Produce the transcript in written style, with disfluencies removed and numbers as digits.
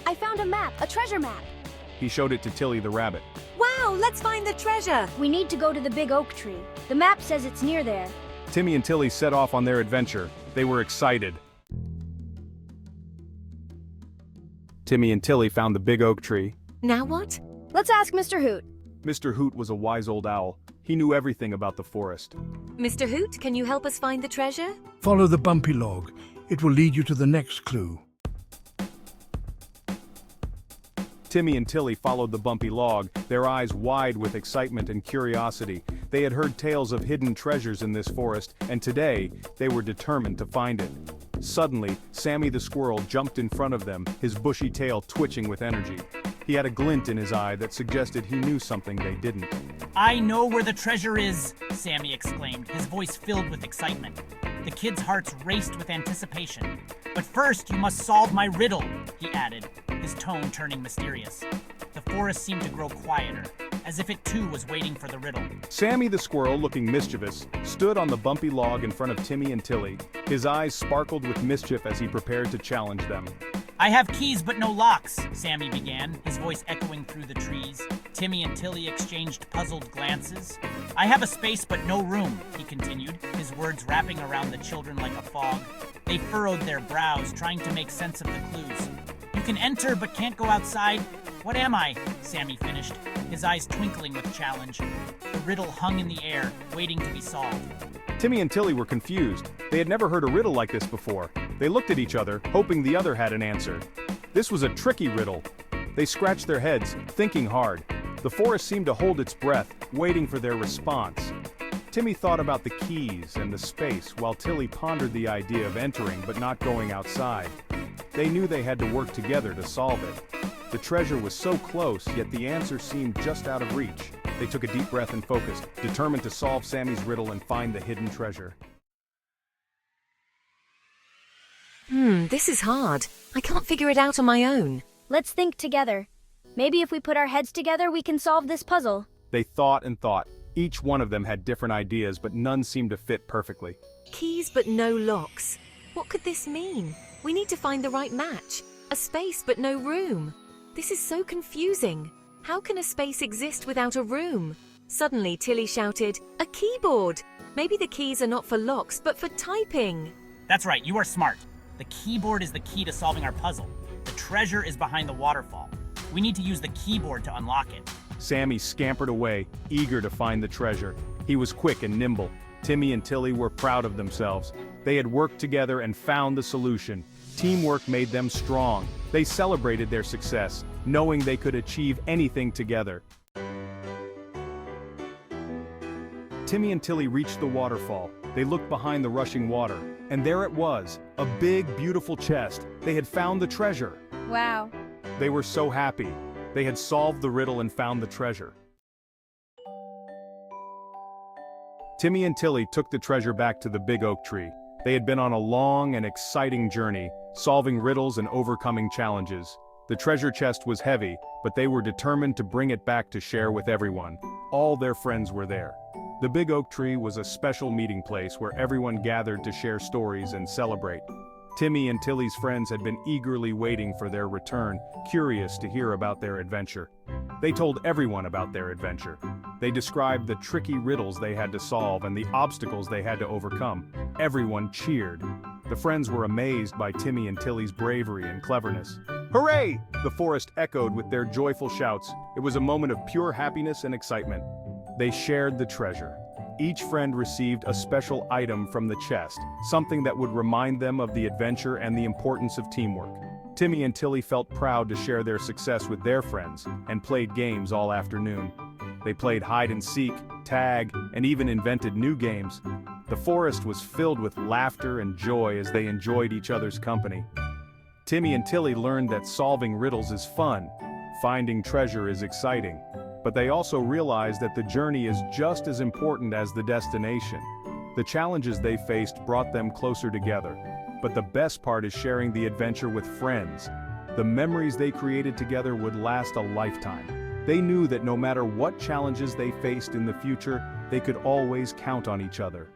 I found a map, a treasure map. He showed it to Tilly the rabbit. Wow, let's find the treasure. We need to go to the big oak tree. The map says it's near there. Timmy and Tilly set off on their adventure. They were excited. Timmy and Tilly found the big oak tree. Now what? Let's ask Mr. Hoot. Mr. Hoot was a wise old owl. He knew everything about the forest. Mr. Hoot, can you help us find the treasure? Follow the bumpy log. It will lead you to the next clue. Timmy and Tilly followed the bumpy log, their eyes wide with excitement and curiosity. They had heard tales of hidden treasures in this forest, and today, they were determined to find it. Suddenly, Sammy the squirrel jumped in front of them, his bushy tail twitching with energy. He had a glint in his eye that suggested he knew something they didn't. I know where the treasure is, Sammy exclaimed, his voice filled with excitement. The kids' hearts raced with anticipation. But first, you must solve my riddle, he added, his tone turning mysterious. The forest seemed to grow quieter, as if it too was waiting for the riddle. Sammy the squirrel, looking mischievous, stood on the bumpy log in front of Timmy and Tilly. His eyes sparkled with mischief as he prepared to challenge them. I have keys but no locks, Sammy began, his voice echoing through the trees. Timmy and Tilly exchanged puzzled glances. I have a space but no room, he continued, his words wrapping around the children like a fog. They furrowed their brows, trying to make sense of the clues. You can enter but can't go outside. What am I? Sammy finished, his eyes twinkling with challenge. The riddle hung in the air, waiting to be solved. Timmy and Tilly were confused. They had never heard a riddle like this before. They looked at each other, hoping the other had an answer. This was a tricky riddle. They scratched their heads, thinking hard. The forest seemed to hold its breath, waiting for their response. Timmy thought about the keys and the space, while Tilly pondered the idea of entering but not going outside. They knew they had to work together to solve it. The treasure was so close, yet the answer seemed just out of reach. They took a deep breath and focused, determined to solve Sammy's riddle and find the hidden treasure. This is hard. I can't figure it out on my own. Let's think together. Maybe if we put our heads together, we can solve this puzzle. They thought and thought. Each one of them had different ideas, but none seemed to fit perfectly. Keys but no locks. What could this mean? We need to find the right match. A space but no room. This is so confusing. How can a space exist without a room? Suddenly, Tilly shouted, "A keyboard! Maybe the keys are not for locks, but for typing." That's right, you are smart. The keyboard is the key to solving our puzzle. The treasure is behind the waterfall. We need to use the keyboard to unlock it. Sammy scampered away, eager to find the treasure. He was quick and nimble. Timmy and Tilly were proud of themselves. They had worked together and found the solution. Teamwork made them strong. They celebrated their success, knowing they could achieve anything together. Timmy and Tilly reached the waterfall. They looked behind the rushing water, and there it was, a big, beautiful chest. They had found the treasure. Wow. They were so happy. They had solved the riddle and found the treasure. Timmy and Tilly took the treasure back to the big oak tree. They had been on a long and exciting journey, solving riddles and overcoming challenges. The treasure chest was heavy, but they were determined to bring it back to share with everyone. All their friends were there. The big oak tree was a special meeting place where everyone gathered to share stories and celebrate. Timmy and Tilly's friends had been eagerly waiting for their return, curious to hear about their adventure. They told everyone about their adventure. They described the tricky riddles they had to solve and the obstacles they had to overcome. Everyone cheered. The friends were amazed by Timmy and Tilly's bravery and cleverness. Hooray! The forest echoed with their joyful shouts. It was a moment of pure happiness and excitement. They shared the treasure. Each friend received a special item from the chest, something that would remind them of the adventure and the importance of teamwork. Timmy and Tilly felt proud to share their success with their friends and played games all afternoon. They played hide and seek, tag, and even invented new games. The forest was filled with laughter and joy as they enjoyed each other's company. Timmy and Tilly learned that solving riddles is fun, finding treasure is exciting. But they also realized that the journey is just as important as the destination. The challenges they faced brought them closer together. But the best part is sharing the adventure with friends. The memories they created together would last a lifetime. They knew that no matter what challenges they faced in the future, they could always count on each other.